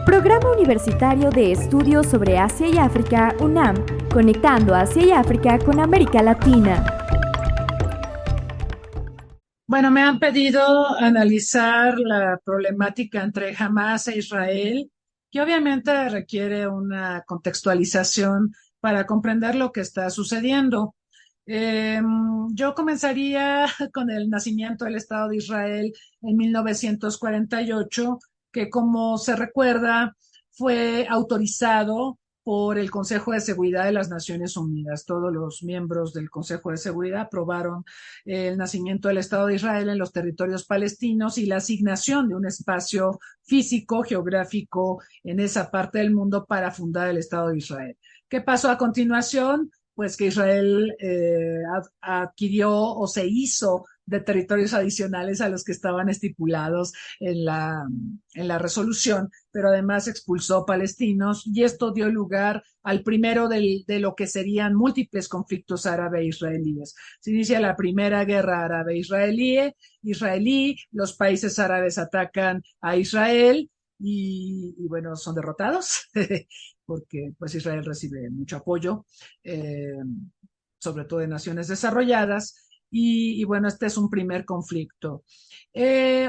Programa Universitario de Estudios sobre Asia y África, UNAM, conectando Asia y África con América Latina. Bueno, me han pedido analizar la problemática entre Hamas e Israel, que obviamente requiere una contextualización para comprender lo que está sucediendo. Eh, yo comenzaría con el nacimiento del Estado de Israel en 1948, que como se recuerda fue autorizado por el Consejo de Seguridad de las Naciones Unidas. Todos los miembros del Consejo de Seguridad aprobaron el nacimiento del Estado de Israel en los territorios palestinos y la asignación de un espacio físico, geográfico en esa parte del mundo para fundar el Estado de Israel. ¿Qué pasó a continuación? Pues que Israel adquirió o se hizo de territorios adicionales a los que estaban estipulados en la resolución, pero además expulsó palestinos y esto dio lugar al primero de lo que serían múltiples conflictos árabe-israelíes. Se inicia la primera guerra árabe-israelí, los países árabes atacan a Israel y bueno, son derrotados porque pues Israel recibe mucho apoyo, eh, sobre todo de naciones desarrolladas. Bueno, este es un primer conflicto.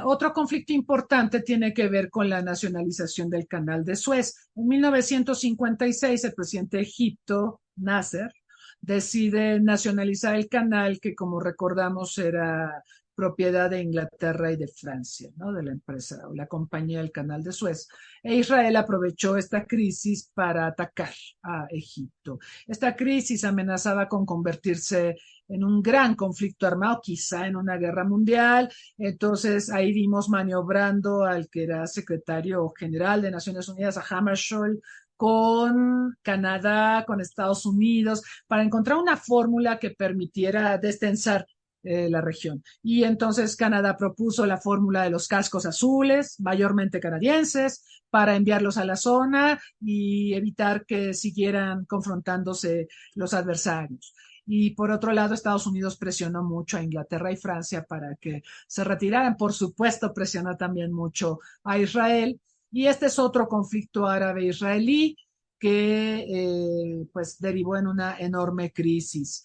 Otro conflicto importante tiene que ver con la nacionalización del Canal de Suez. En 1956, el presidente de Egipto, Nasser, decide nacionalizar el canal que, como recordamos, era propiedad de Inglaterra y de Francia, ¿no? De la empresa o la compañía del Canal de Suez. E Israel aprovechó esta crisis para atacar a Egipto. Esta crisis amenazaba con convertirse en un gran conflicto armado, quizá en una guerra mundial. Entonces ahí vimos maniobrando al que era secretario general de Naciones Unidas, a Hammarskjöld, con Canadá, con Estados Unidos, para encontrar una fórmula que permitiera destensar la región. Y entonces Canadá propuso la fórmula de los cascos azules, mayormente canadienses, para enviarlos a la zona y evitar que siguieran confrontándose los adversarios. Y por otro lado, Estados Unidos presionó mucho a Inglaterra y Francia para que se retiraran. Por supuesto, presionó también mucho a Israel. Y este es otro conflicto árabe-israelí que pues derivó en una enorme crisis.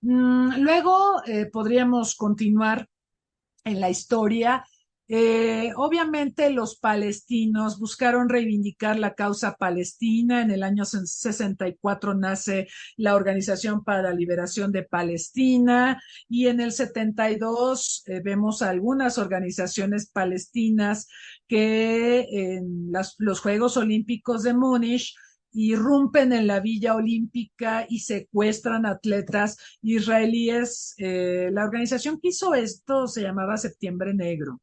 Luego podríamos continuar en la historia. Obviamente los palestinos buscaron reivindicar la causa palestina. En el año 64 nace la Organización para la Liberación de Palestina y en el 72 vemos algunas organizaciones palestinas que en los Juegos Olímpicos de Múnich irrumpen en la Villa Olímpica y secuestran atletas israelíes. La organización que hizo esto se llamaba Septiembre Negro.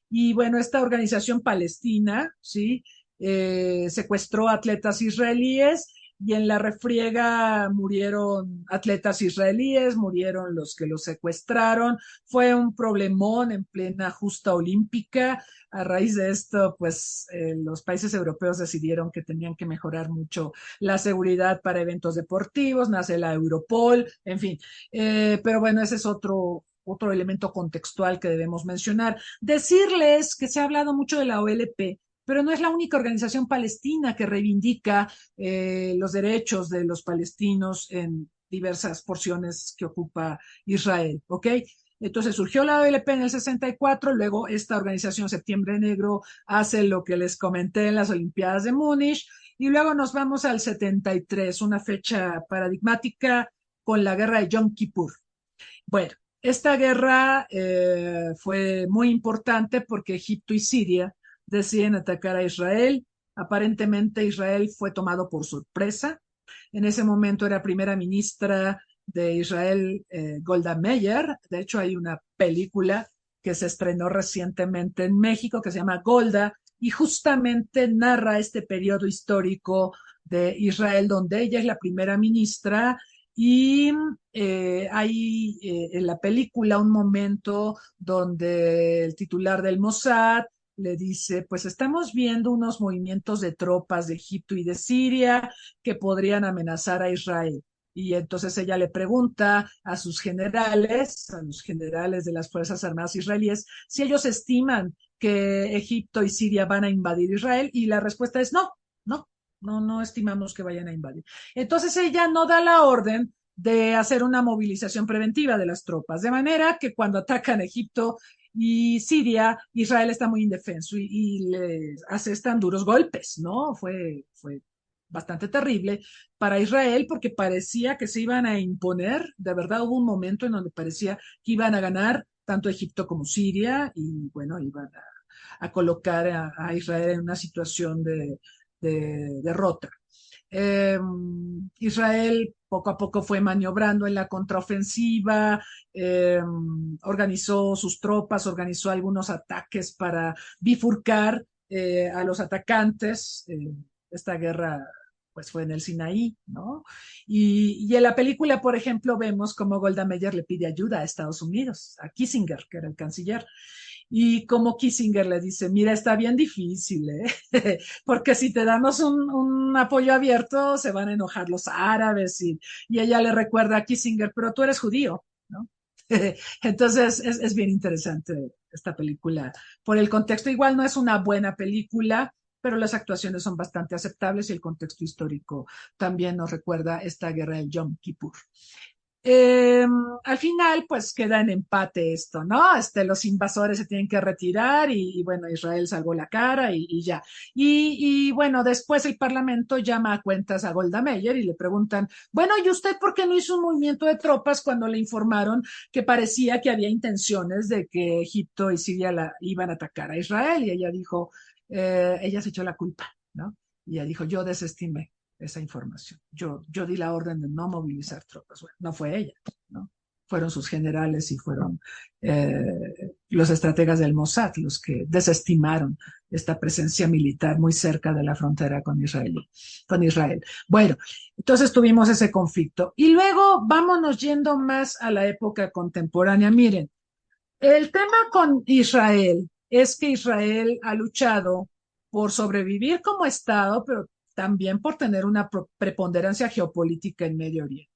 Y bueno, esta organización palestina, ¿sí? Secuestró atletas israelíes y en la refriega murieron atletas israelíes, murieron los que los secuestraron. Fue un problemón en plena justa olímpica. A raíz de esto, pues los países europeos decidieron que tenían que mejorar mucho la seguridad para eventos deportivos, nace la Europol, en fin. Pero bueno, ese es otro elemento contextual que debemos mencionar. Decirles que se ha hablado mucho de la OLP, pero no es la única organización palestina que reivindica los derechos de los palestinos en diversas porciones que ocupa Israel, ¿ok? Entonces surgió la OLP en el 64, luego esta organización Septiembre Negro hace lo que les comenté en las Olimpiadas de Múnich, y luego nos vamos al 73, una fecha paradigmática con la guerra de Yom Kippur. Bueno, esta guerra fue muy importante porque Egipto y Siria deciden atacar a Israel. Aparentemente Israel fue tomado por sorpresa. En ese momento era primera ministra de Israel Golda Meir. De hecho, hay una película que se estrenó recientemente en México que se llama Golda y justamente narra este periodo histórico de Israel donde ella es la primera ministra y hay en la película un momento donde el titular del Mossad le dice, pues estamos viendo unos movimientos de tropas de Egipto y de Siria que podrían amenazar a Israel. Y entonces ella le pregunta a los generales de las Fuerzas Armadas israelíes, si ellos estiman que Egipto y Siria van a invadir Israel y la respuesta es no, no estimamos que vayan a invadir. Entonces ella no da la orden de hacer una movilización preventiva de las tropas, de manera que cuando atacan Egipto y Siria, Israel está muy indefenso y les asestan duros golpes, ¿no? Fue bastante terrible para Israel porque parecía que se iban a imponer, de verdad hubo un momento en donde parecía que iban a ganar tanto Egipto como Siria y bueno, iban a colocar a Israel en una situación de derrota. Eh, Israel poco a poco fue maniobrando en la contraofensiva, organizó sus tropas, organizó algunos ataques para bifurcar a los atacantes. Esta guerra pues fue en el Sinaí, ¿no? Y en la película, por ejemplo, vemos cómo Golda Meir le pide ayuda a Estados Unidos, a Kissinger, que era el canciller, y como Kissinger le dice, mira, está bien difícil, ¿eh? Porque si te damos un apoyo abierto, se van a enojar los árabes y ella le recuerda a Kissinger, pero tú eres judío, ¿no? Entonces es bien interesante esta película. Por el contexto, igual no es una buena película, pero las actuaciones son bastante aceptables y el contexto histórico también nos recuerda esta guerra del Yom Kippur. Al final, pues queda en empate esto, ¿no? Los invasores se tienen que retirar y bueno, Israel salvó la cara y ya. Bueno, después el Parlamento llama a cuentas a Golda Meir y le preguntan, bueno, ¿y usted por qué no hizo un movimiento de tropas cuando le informaron que parecía que había intenciones de que Egipto y Siria iban a atacar a Israel? Y ella dijo, ella se echó la culpa, ¿no? Y ella dijo, yo desestimé esa información. Yo di la orden de no movilizar tropas. Bueno, no fue ella, ¿no? Fueron sus generales y fueron los estrategas del Mossad los que desestimaron esta presencia militar muy cerca de la frontera con Israel. Bueno, entonces tuvimos ese conflicto. Y luego vámonos yendo más a la época contemporánea. Miren, el tema con Israel es que Israel ha luchado por sobrevivir como Estado, pero también por tener una preponderancia geopolítica en Medio Oriente.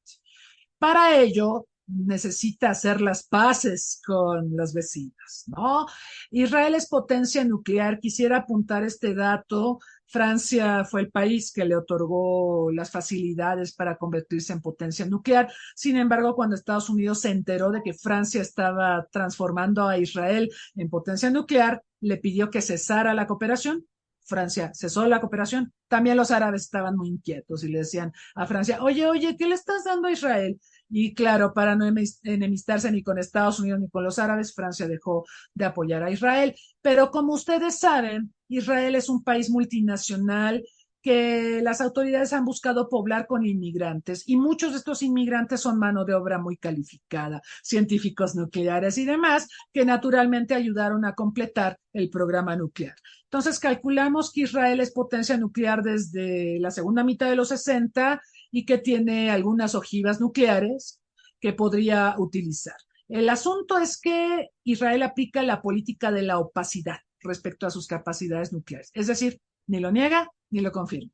Para ello, necesita hacer las paces con las vecinas, ¿no? Israel es potencia nuclear. Quisiera apuntar este dato. Francia fue el país que le otorgó las facilidades para convertirse en potencia nuclear. Sin embargo, cuando Estados Unidos se enteró de que Francia estaba transformando a Israel en potencia nuclear, le pidió que cesara la cooperación. Francia cesó la cooperación. También los árabes estaban muy inquietos y le decían a Francia, oye, ¿qué le estás dando a Israel? Y claro, para no enemistarse ni con Estados Unidos ni con los árabes, Francia dejó de apoyar a Israel. Pero como ustedes saben, Israel es un país multinacional que las autoridades han buscado poblar con inmigrantes y muchos de estos inmigrantes son mano de obra muy calificada, científicos nucleares y demás, que naturalmente ayudaron a completar el programa nuclear. Entonces calculamos que Israel es potencia nuclear desde la segunda mitad de los 60 y que tiene algunas ojivas nucleares que podría utilizar. El asunto es que Israel aplica la política de la opacidad respecto a sus capacidades nucleares, es decir, ni lo niega ni lo confirma.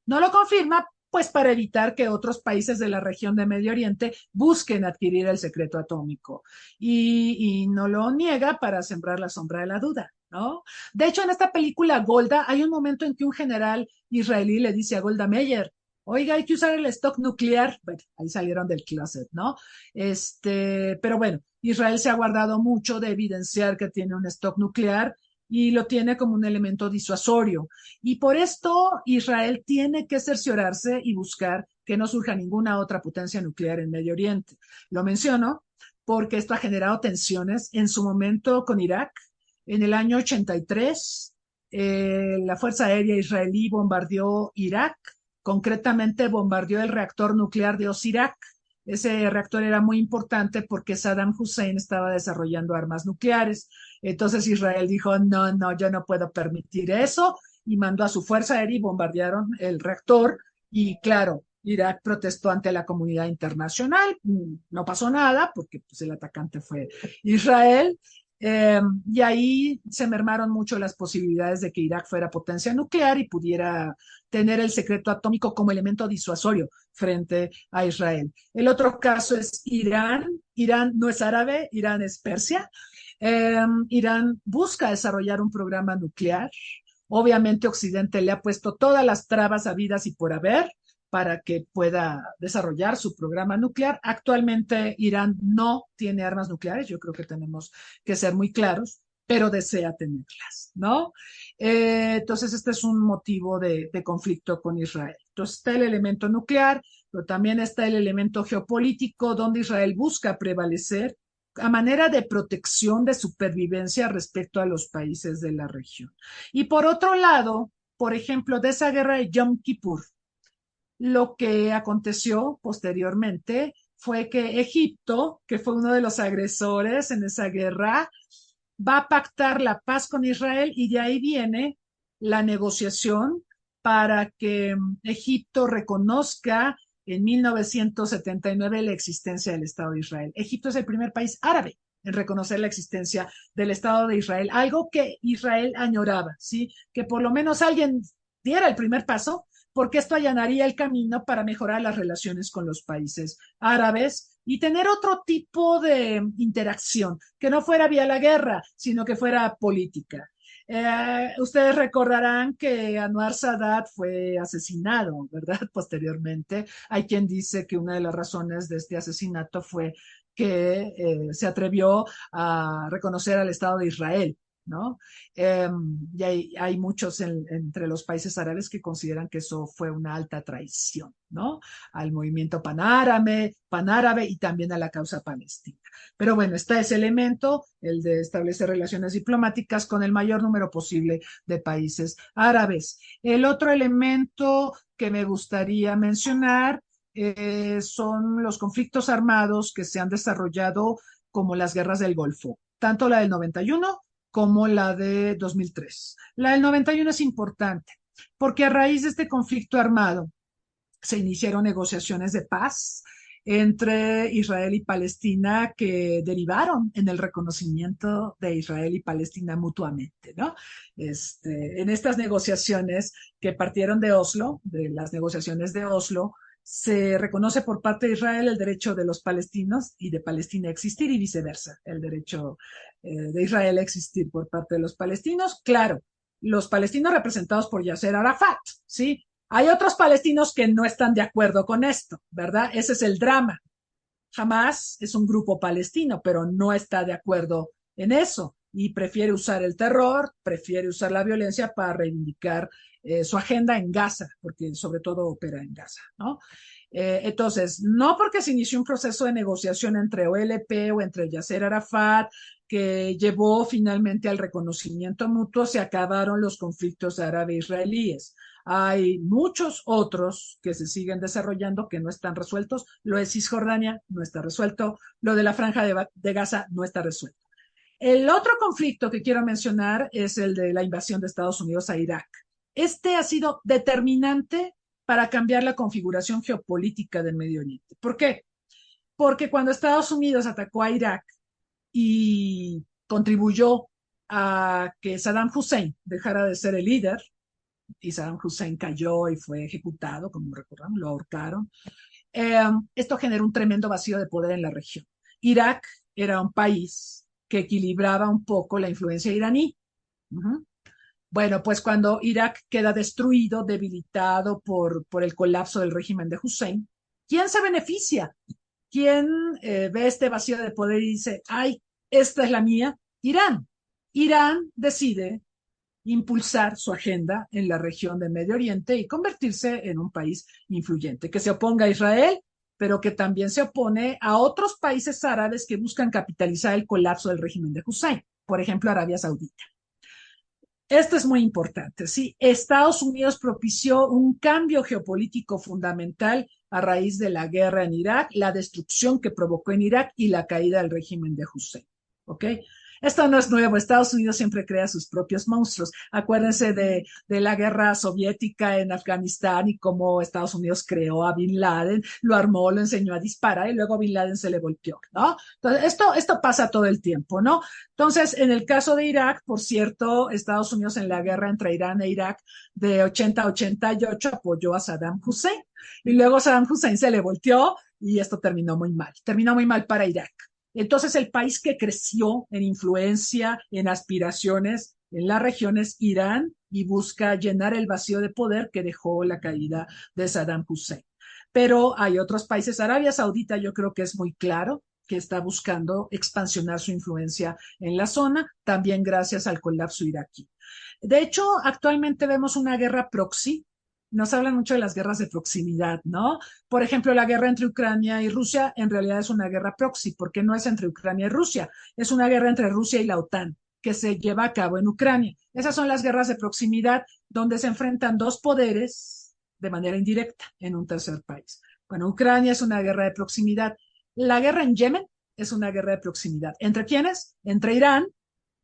No lo confirma, pues para evitar que otros países de la región de Medio Oriente busquen adquirir el secreto atómico y no lo niega para sembrar la sombra de la duda, ¿no? De hecho, en esta película Golda hay un momento en que un general israelí le dice a Golda Meir, oiga, hay que usar el stock nuclear. Bueno, ahí salieron del closet, ¿no? Pero bueno, Israel se ha guardado mucho de evidenciar que tiene un stock nuclear y lo tiene como un elemento disuasorio. Y por esto Israel tiene que cerciorarse y buscar que no surja ninguna otra potencia nuclear en Medio Oriente. Lo menciono porque esto ha generado tensiones en su momento con Irak. En el año 83, la Fuerza Aérea Israelí bombardeó Irak, concretamente bombardeó el reactor nuclear de Osirak. Ese reactor era muy importante porque Saddam Hussein estaba desarrollando armas nucleares. Entonces Israel dijo, no, yo no puedo permitir eso y mandó a su fuerza aérea y bombardearon el reactor. Y claro, Irak protestó ante la comunidad internacional. No pasó nada porque pues, el atacante fue Israel. Y ahí se mermaron mucho las posibilidades de que Irak fuera potencia nuclear y pudiera tener el secreto atómico como elemento disuasorio frente a Israel. El otro caso es Irán. Irán no es árabe, Irán es Persia. Irán busca desarrollar un programa nuclear. Obviamente Occidente le ha puesto todas las trabas habidas y por haber para que pueda desarrollar su programa nuclear. Actualmente Irán no tiene armas nucleares, yo creo que tenemos que ser muy claros, pero desea tenerlas, ¿no? Entonces, este es un motivo de conflicto con Israel. Entonces, está el elemento nuclear, pero también está el elemento geopolítico, donde Israel busca prevalecer a manera de protección, de supervivencia respecto a los países de la región. Y por otro lado, por ejemplo, de esa guerra de Yom Kippur, lo que aconteció posteriormente fue que Egipto, que fue uno de los agresores en esa guerra, va a pactar la paz con Israel y de ahí viene la negociación para que Egipto reconozca en 1979 la existencia del Estado de Israel. Egipto es el primer país árabe en reconocer la existencia del Estado de Israel, algo que Israel añoraba, ¿sí? Que por lo menos alguien diera el primer paso, porque esto allanaría el camino para mejorar las relaciones con los países árabes y tener otro tipo de interacción, que no fuera vía la guerra, sino que fuera política. Ustedes recordarán que Anwar Sadat fue asesinado, ¿verdad? Posteriormente. Hay quien dice que una de las razones de este asesinato fue que se atrevió a reconocer al Estado de Israel, ¿no? Y hay muchos entre los países árabes que consideran que eso fue una alta traición, ¿no? Al movimiento panárabe y también a la causa palestina. Pero bueno, está ese elemento, el de establecer relaciones diplomáticas con el mayor número posible de países árabes. El otro elemento que me gustaría mencionar son los conflictos armados que se han desarrollado como las guerras del Golfo, tanto la del 91 como la de 2003. La del 91 es importante porque a raíz de este conflicto armado se iniciaron negociaciones de paz entre Israel y Palestina que derivaron en el reconocimiento de Israel y Palestina mutuamente, ¿no? En estas negociaciones que partieron de Oslo, de las negociaciones de Oslo, se reconoce por parte de Israel el derecho de los palestinos y de Palestina a existir y viceversa, el derecho de Israel a existir por parte de los palestinos. Claro, los palestinos representados por Yasser Arafat, ¿sí? Hay otros palestinos que no están de acuerdo con esto, ¿verdad? Ese es el drama. Hamas es un grupo palestino, pero no está de acuerdo en eso y prefiere usar el terror, prefiere usar la violencia para reivindicar su agenda en Gaza, porque sobre todo opera en Gaza, ¿no? Entonces, no porque se inició un proceso de negociación entre OLP o entre Yasser Arafat, que llevó finalmente al reconocimiento mutuo, se acabaron los conflictos árabe-israelíes. Hay muchos otros que se siguen desarrollando que no están resueltos. Lo de Cisjordania no está resuelto. Lo de la Franja de Gaza no está resuelto. El otro conflicto que quiero mencionar es el de la invasión de Estados Unidos a Irak. Este ha sido determinante para cambiar la configuración geopolítica del Medio Oriente. ¿Por qué? Porque cuando Estados Unidos atacó a Irak y contribuyó a que Saddam Hussein dejara de ser el líder, y Saddam Hussein cayó y fue ejecutado, como recordamos, lo ahorcaron. Esto generó un tremendo vacío de poder en la región. Irak era un país que equilibraba un poco la influencia iraní. Bueno, pues cuando Irak queda destruido, debilitado por el colapso del régimen de Hussein, ¿quién se beneficia? ¿Quién ve este vacío de poder y dice, ay, esta es la mía? Irán. Irán decide impulsar su agenda en la región del Medio Oriente y convertirse en un país influyente, que se oponga a Israel, pero que también se opone a otros países árabes que buscan capitalizar el colapso del régimen de Hussein, por ejemplo, Arabia Saudita. Esto es muy importante, ¿sí? Estados Unidos propició un cambio geopolítico fundamental a raíz de la guerra en Irak, la destrucción que provocó en Irak y la caída del régimen de Hussein, ¿ok? Esto no es nuevo, Estados Unidos siempre crea sus propios monstruos. Acuérdense de la guerra soviética en Afganistán y cómo Estados Unidos creó a Bin Laden, lo armó, lo enseñó a disparar y luego Bin Laden se le volteó, ¿no? Entonces, esto pasa todo el tiempo, ¿no? Entonces, en el caso de Irak, por cierto, Estados Unidos en la guerra entre Irán e Irak de 80 a 88 apoyó a Saddam Hussein y luego Saddam Hussein se le volteó y esto terminó muy mal para Irak. Entonces, el país que creció en influencia, en aspiraciones en la región es Irán y busca llenar el vacío de poder que dejó la caída de Saddam Hussein. Pero hay otros países, Arabia Saudita yo creo que es muy claro que está buscando expansionar su influencia en la zona, también gracias al colapso iraquí. De hecho, actualmente vemos una guerra proxy. Nos hablan mucho de las guerras de proximidad, ¿no? Por ejemplo, la guerra entre Ucrania y Rusia en realidad es una guerra proxy, porque no es entre Ucrania y Rusia, es una guerra entre Rusia y la OTAN que se lleva a cabo en Ucrania. Esas son las guerras de proximidad donde se enfrentan dos poderes de manera indirecta en un tercer país. Bueno, Ucrania es una guerra de proximidad. La guerra en Yemen es una guerra de proximidad. ¿Entre quiénes? Entre Irán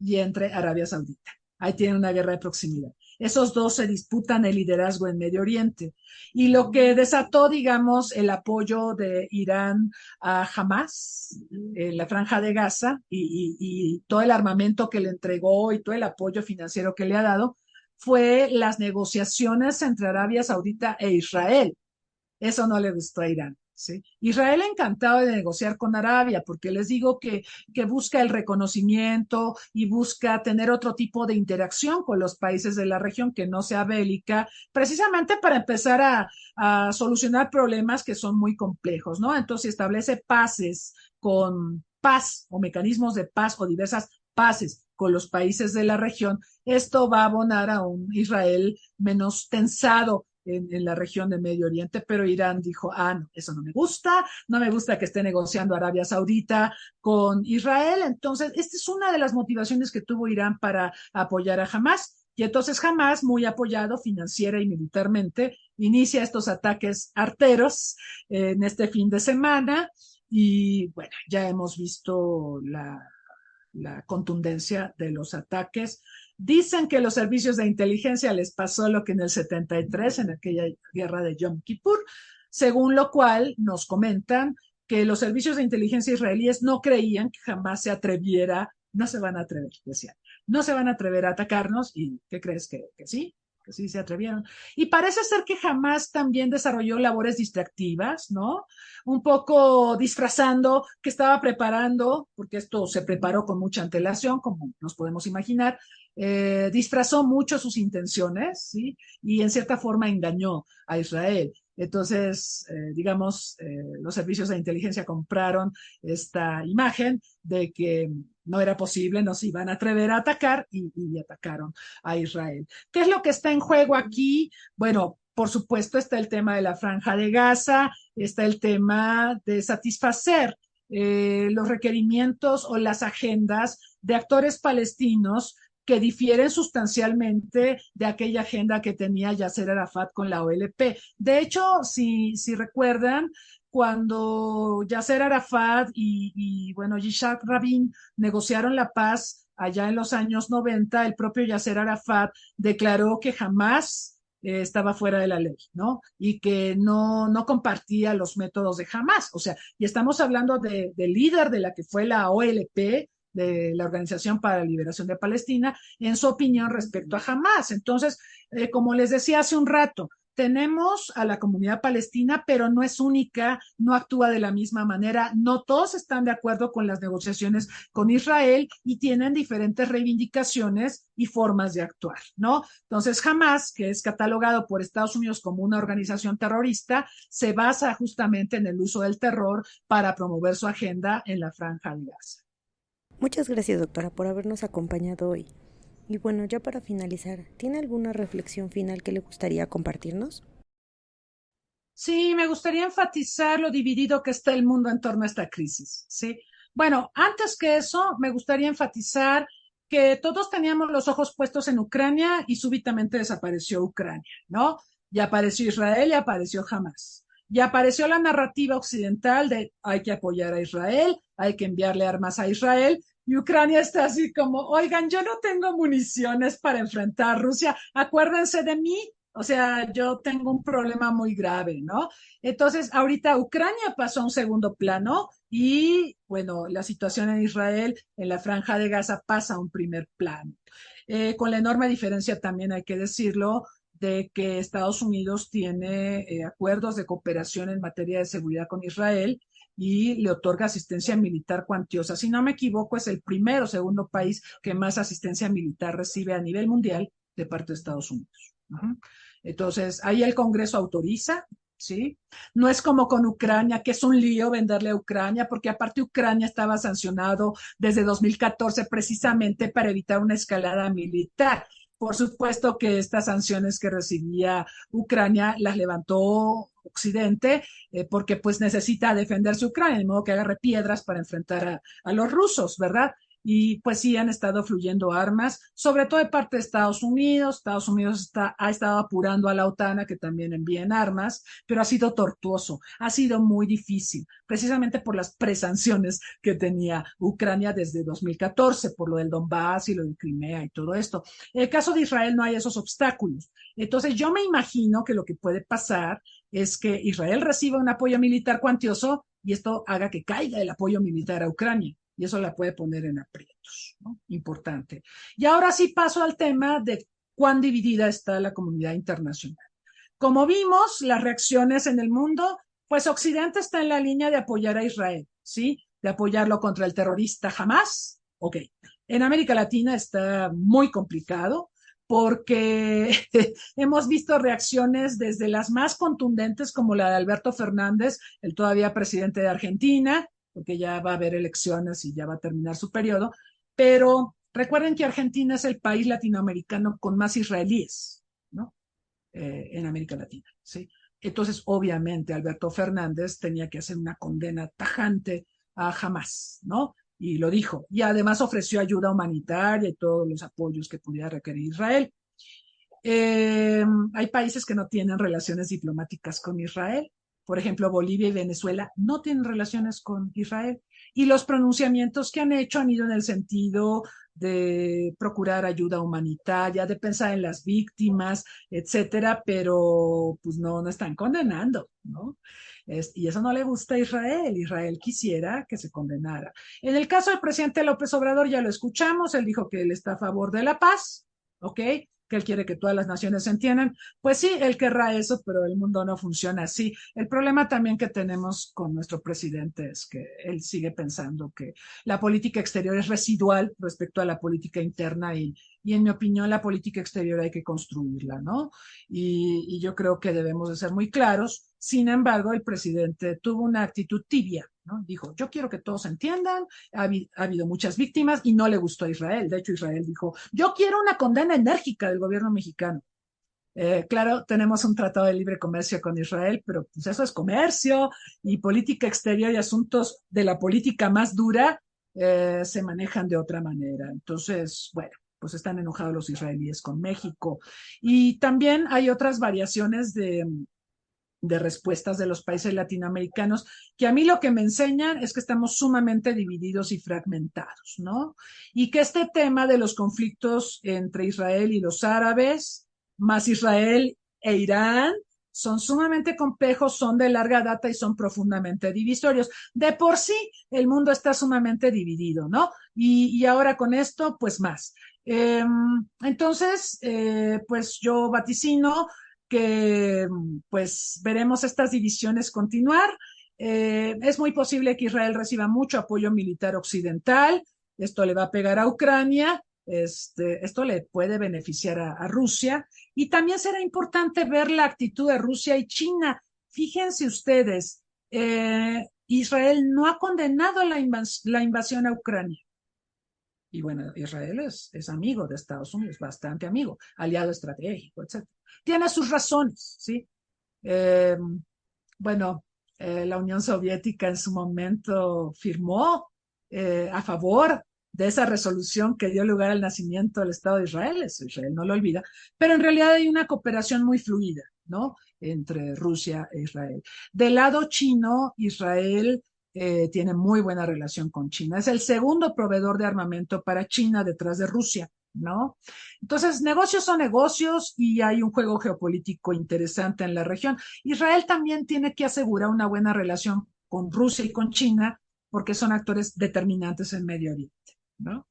y entre Arabia Saudita. Ahí tienen una guerra de proximidad. Esos dos se disputan el liderazgo en Medio Oriente. Y lo que desató, digamos, el apoyo de Irán a Hamas, en la Franja de Gaza, y todo el armamento que le entregó y todo el apoyo financiero que le ha dado, fue las negociaciones entre Arabia Saudita e Israel. Eso no le gustó a Irán. ¿Sí? Israel encantado de negociar con Arabia, porque les digo que busca el reconocimiento y busca tener otro tipo de interacción con los países de la región que no sea bélica, precisamente para empezar a solucionar problemas que son muy complejos, ¿no? Entonces establece paces con paz o mecanismos de paz o diversas paces con los países de la región. Esto va a abonar a un Israel menos tensado en la región de Medio Oriente, pero Irán dijo, no, eso no me gusta que esté negociando Arabia Saudita con Israel. Entonces, esta es una de las motivaciones que tuvo Irán para apoyar a Hamas. Y entonces Hamas, muy apoyado financiera y militarmente, inicia estos ataques arteros en este fin de semana. Y bueno, ya hemos visto la contundencia de los ataques. Dicen que los servicios de inteligencia les pasó lo que en el 73, en aquella guerra de Yom Kippur, según lo cual nos comentan que los servicios de inteligencia israelíes no creían que jamás se atreviera, no se van a atrever, decían, no se van a atrever a atacarnos. ¿Y qué crees? Que sí, que sí se atrevieron. Y parece ser que jamás también desarrolló labores distractivas, ¿no? Un poco disfrazando que estaba preparando, porque esto se preparó con mucha antelación, como nos podemos imaginar, disfrazó mucho sus intenciones, ¿sí? Y en cierta forma engañó a Israel. Entonces, digamos, los servicios de inteligencia compraron esta imagen de que no era posible, no se iban a atrever a atacar y atacaron a Israel. ¿Qué es lo que está en juego aquí? Bueno, por supuesto está el tema de la Franja de Gaza, está el tema de satisfacer los requerimientos o las agendas de actores palestinos que difieren sustancialmente de aquella agenda que tenía Yasser Arafat con la OLP. De hecho, si recuerdan, cuando Yasser Arafat bueno, Yitzhak Rabin negociaron la paz allá en los años 90, el propio Yasser Arafat declaró que jamás estaba fuera de la ley, ¿no? Y que no compartía los métodos de Hamas. O sea, y estamos hablando del líder de la que fue la OLP, de la Organización para la Liberación de Palestina, en su opinión respecto a Hamas. Entonces, como les decía hace un rato, tenemos a la comunidad palestina, pero no es única, no actúa de la misma manera, no todos están de acuerdo con las negociaciones con Israel y tienen diferentes reivindicaciones y formas de actuar, ¿no? Entonces, Hamas, que es catalogado por Estados Unidos como una organización terrorista, se basa justamente en el uso del terror para promover su agenda en la Franja de Gaza. Muchas gracias, doctora, por habernos acompañado hoy. Y bueno, ya para finalizar, ¿tiene alguna reflexión final que le gustaría compartirnos? Sí, me gustaría enfatizar lo dividido que está el mundo en torno a esta crisis, ¿sí? Bueno, antes que eso, me gustaría enfatizar que todos teníamos los ojos puestos en Ucrania y súbitamente desapareció Ucrania, ¿no? Y apareció Israel y apareció Hamas. Y apareció la narrativa occidental de hay que apoyar a Israel, hay que enviarle armas a Israel, y Ucrania está así como, oigan, yo no tengo municiones para enfrentar a Rusia, acuérdense de mí, o sea, yo tengo un problema muy grave, ¿no? Entonces, ahorita Ucrania pasó a un segundo plano y, bueno, la situación en Israel, en la Franja de Gaza, pasa a un primer plano. Con la enorme diferencia también hay que decirlo de que Estados Unidos tiene acuerdos de cooperación en materia de seguridad con Israel y le otorga asistencia militar cuantiosa. Si no me equivoco, es el primero o segundo país que más asistencia militar recibe a nivel mundial de parte de Estados Unidos. Entonces, ahí el Congreso autoriza, ¿sí? No es como con Ucrania, que es un lío venderle a Ucrania, porque aparte Ucrania estaba sancionado desde 2014 precisamente para evitar una escalada militar. Por supuesto que estas sanciones que recibía Ucrania las levantó Occidente porque pues necesita defenderse Ucrania, de modo que agarre piedras para enfrentar a los rusos, ¿verdad? Y pues sí han estado fluyendo armas, sobre todo de parte de Estados Unidos. Estados Unidos ha estado apurando a la OTAN a que también envíen armas, pero ha sido tortuoso, ha sido muy difícil, precisamente por las presanciones que tenía Ucrania desde 2014, por lo del Donbass y lo de Crimea y todo esto. En el caso de Israel no hay esos obstáculos. Entonces yo me imagino que lo que puede pasar es que Israel reciba un apoyo militar cuantioso y esto haga que caiga el apoyo militar a Ucrania. Y eso la puede poner en aprietos, ¿no? Importante. Y ahora sí paso al tema de cuán dividida está la comunidad internacional. Como vimos, las reacciones en el mundo, pues Occidente está en la línea de apoyar a Israel, ¿sí? De apoyarlo contra el terrorista Hamas. Ok. En América Latina está muy complicado porque hemos visto reacciones desde las más contundentes como la de Alberto Fernández, el todavía presidente de Argentina, porque ya va a haber elecciones y ya va a terminar su periodo, pero recuerden que Argentina es el país latinoamericano con más israelíes, ¿no? En América Latina, ¿sí? Entonces, obviamente, Alberto Fernández tenía que hacer una condena tajante a Hamas, ¿no? Y lo dijo. Y además ofreció ayuda humanitaria y todos los apoyos que pudiera requerir Israel. Hay países que no tienen relaciones diplomáticas con Israel. Por ejemplo, Bolivia y Venezuela no tienen relaciones con Israel. Y los pronunciamientos que han hecho han ido en el sentido de procurar ayuda humanitaria, de pensar en las víctimas, etcétera, pero pues no están condenando, ¿no? Y eso no le gusta a Israel. Israel quisiera que se condenara. En el caso del presidente López Obrador, ya lo escuchamos, él dijo que él está a favor de la paz, ¿ok? Que él quiere que todas las naciones se entiendan. Pues sí, él querrá eso, pero el mundo no funciona así. El problema también que tenemos con nuestro presidente es que él sigue pensando que la política exterior es residual respecto a la política interna y en mi opinión la política exterior hay que construirla, ¿no? Y yo creo que debemos de ser muy claros. Sin embargo, el presidente tuvo una actitud tibia, ¿no? Dijo, yo quiero que todos entiendan, ha habido muchas víctimas y no le gustó a Israel. De hecho, Israel dijo, yo quiero una condena enérgica del gobierno mexicano. Claro, tenemos un tratado de libre comercio con Israel, pero pues eso es comercio y política exterior y asuntos de la política más dura se manejan de otra manera. Entonces, bueno, pues están enojados los israelíes con México. Y también hay otras variaciones de respuestas de los países latinoamericanos, que a mí lo que me enseñan es que estamos sumamente divididos y fragmentados, ¿no? Y que este tema de los conflictos entre Israel y los árabes, más Israel e Irán, son sumamente complejos, son de larga data y son profundamente divisorios. De por sí, el mundo está sumamente dividido, ¿no? Y ahora con esto, pues más. Entonces, pues yo vaticino que pues veremos estas divisiones continuar. Es muy posible que Israel reciba mucho apoyo militar occidental. Esto le va a pegar a Ucrania. Esto le puede beneficiar a Rusia. Y también será importante ver la actitud de Rusia y China. Fíjense ustedes, Israel no ha condenado la invasión a Ucrania. Y bueno, Israel es amigo de Estados Unidos, bastante amigo, aliado estratégico, etc. Tiene sus razones, ¿sí? Eh, bueno, la Unión Soviética en su momento firmó a favor de esa resolución que dio lugar al nacimiento del Estado de Israel, eso Israel no lo olvida, pero en realidad hay una cooperación muy fluida, ¿no? Entre Rusia e Israel. Del lado chino, Israel tiene muy buena relación con China. Es el segundo proveedor de armamento para China detrás de Rusia, ¿no? Entonces, negocios son negocios y hay un juego geopolítico interesante en la región. Israel también tiene que asegurar una buena relación con Rusia y con China porque son actores determinantes en Medio Oriente. ¿no?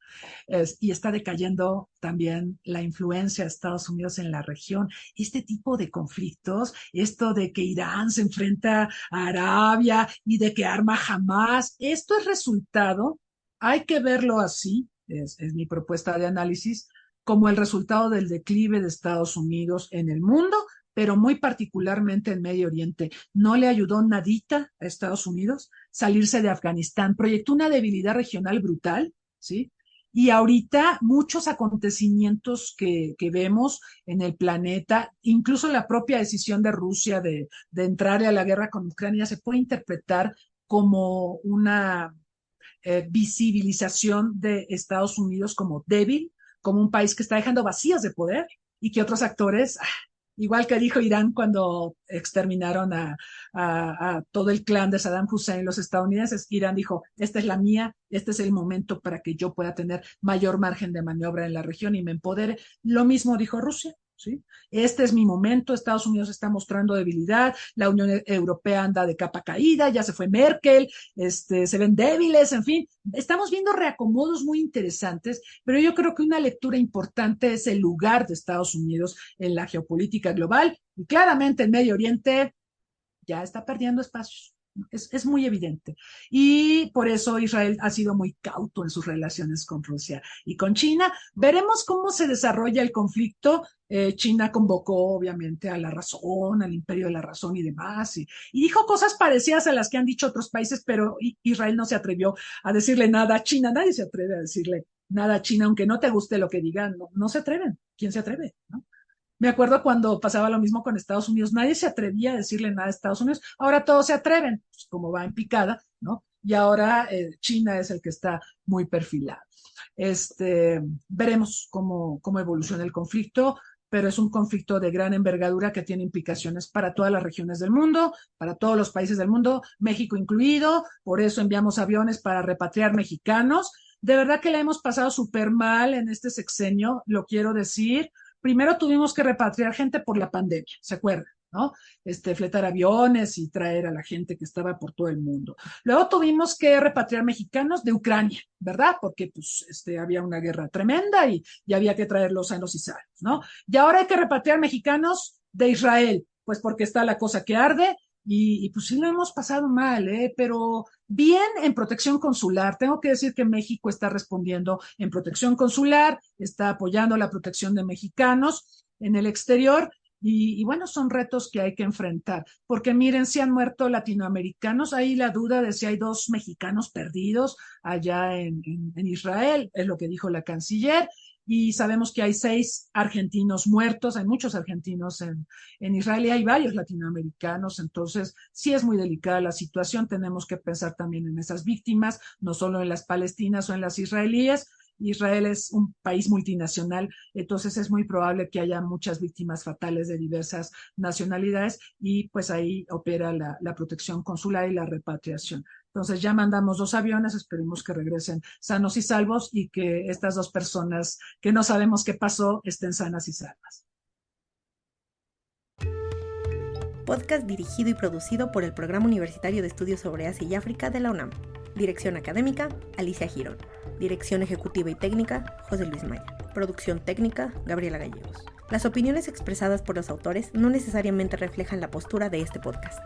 Y está decayendo también la influencia de Estados Unidos en la región. Este tipo de conflictos, esto de que Irán se enfrenta a Arabia y de que arma Hamas, esto es resultado, hay que verlo así, es mi propuesta de análisis, como el resultado del declive de Estados Unidos en el mundo, pero muy particularmente en Medio Oriente. No le ayudó nadita a Estados Unidos salirse de Afganistán, proyectó una debilidad regional brutal, ¿sí? Y ahorita muchos acontecimientos que vemos en el planeta, incluso la propia decisión de Rusia de entrarle a la guerra con Ucrania, se puede interpretar como una visibilización de Estados Unidos como débil, como un país que está dejando vacíos de poder y que otros actores, igual que dijo Irán cuando exterminaron a todo el clan de Saddam Hussein, los estadounidenses, Irán dijo, esta es la mía, este es el momento para que yo pueda tener mayor margen de maniobra en la región y me empodere. Lo mismo dijo Rusia. ¿Sí? Este es mi momento, Estados Unidos está mostrando debilidad, la Unión Europea anda de capa caída, ya se fue Merkel, se ven débiles, en fin, estamos viendo reacomodos muy interesantes, pero yo creo que una lectura importante es el lugar de Estados Unidos en la geopolítica global y claramente el Medio Oriente ya está perdiendo espacios. Es muy evidente. Y por eso Israel ha sido muy cauto en sus relaciones con Rusia y con China. Veremos cómo se desarrolla el conflicto. China convocó obviamente a la razón, al imperio de la razón y demás, y dijo cosas parecidas a las que han dicho otros países, pero Israel no se atrevió a decirle nada a China. Nadie se atreve a decirle nada a China, aunque no te guste lo que digan, no se atreven. ¿Quién se atreve? ¿No? Me acuerdo cuando pasaba lo mismo con Estados Unidos, nadie se atrevía a decirle nada a Estados Unidos, ahora todos se atreven, pues como va en picada, ¿no? Y ahora China es el que está muy perfilado. Veremos cómo evoluciona el conflicto, pero es un conflicto de gran envergadura que tiene implicaciones para todas las regiones del mundo, para todos los países del mundo, México incluido, por eso enviamos aviones para repatriar mexicanos. De verdad que la hemos pasado súper mal en este sexenio, lo quiero decir. Primero tuvimos que repatriar gente por la pandemia, ¿se acuerdan? ¿No? Fletar aviones y traer a la gente que estaba por todo el mundo. Luego tuvimos que repatriar mexicanos de Ucrania, ¿verdad? Porque pues había una guerra tremenda y había que traerlos sanos y salvos, ¿no? Y ahora hay que repatriar mexicanos de Israel, pues porque está la cosa que arde y pues sí lo hemos pasado mal, pero bien en protección consular. Tengo que decir que México está respondiendo en protección consular, está apoyando la protección de mexicanos en el exterior y bueno, son retos que hay que enfrentar, porque miren, si han muerto latinoamericanos, hay la duda de si hay 2 mexicanos perdidos allá en Israel, es lo que dijo la canciller, y sabemos que hay 6 argentinos muertos, hay muchos argentinos en Israel y hay varios latinoamericanos, entonces sí es muy delicada la situación, tenemos que pensar también en esas víctimas, no solo en las palestinas o en las israelíes. Israel es un país multinacional, entonces es muy probable que haya muchas víctimas fatales de diversas nacionalidades y pues ahí opera la protección consular y la repatriación. Entonces ya mandamos 2 aviones, esperemos que regresen sanos y salvos y que estas 2 personas que no sabemos qué pasó estén sanas y salvas. Podcast dirigido y producido por el Programa Universitario de Estudios sobre Asia y África de la UNAM. Dirección académica, Alicia Girón. Dirección ejecutiva y técnica, José Luis Maya. Producción técnica, Gabriela Gallegos. Las opiniones expresadas por los autores no necesariamente reflejan la postura de este podcast.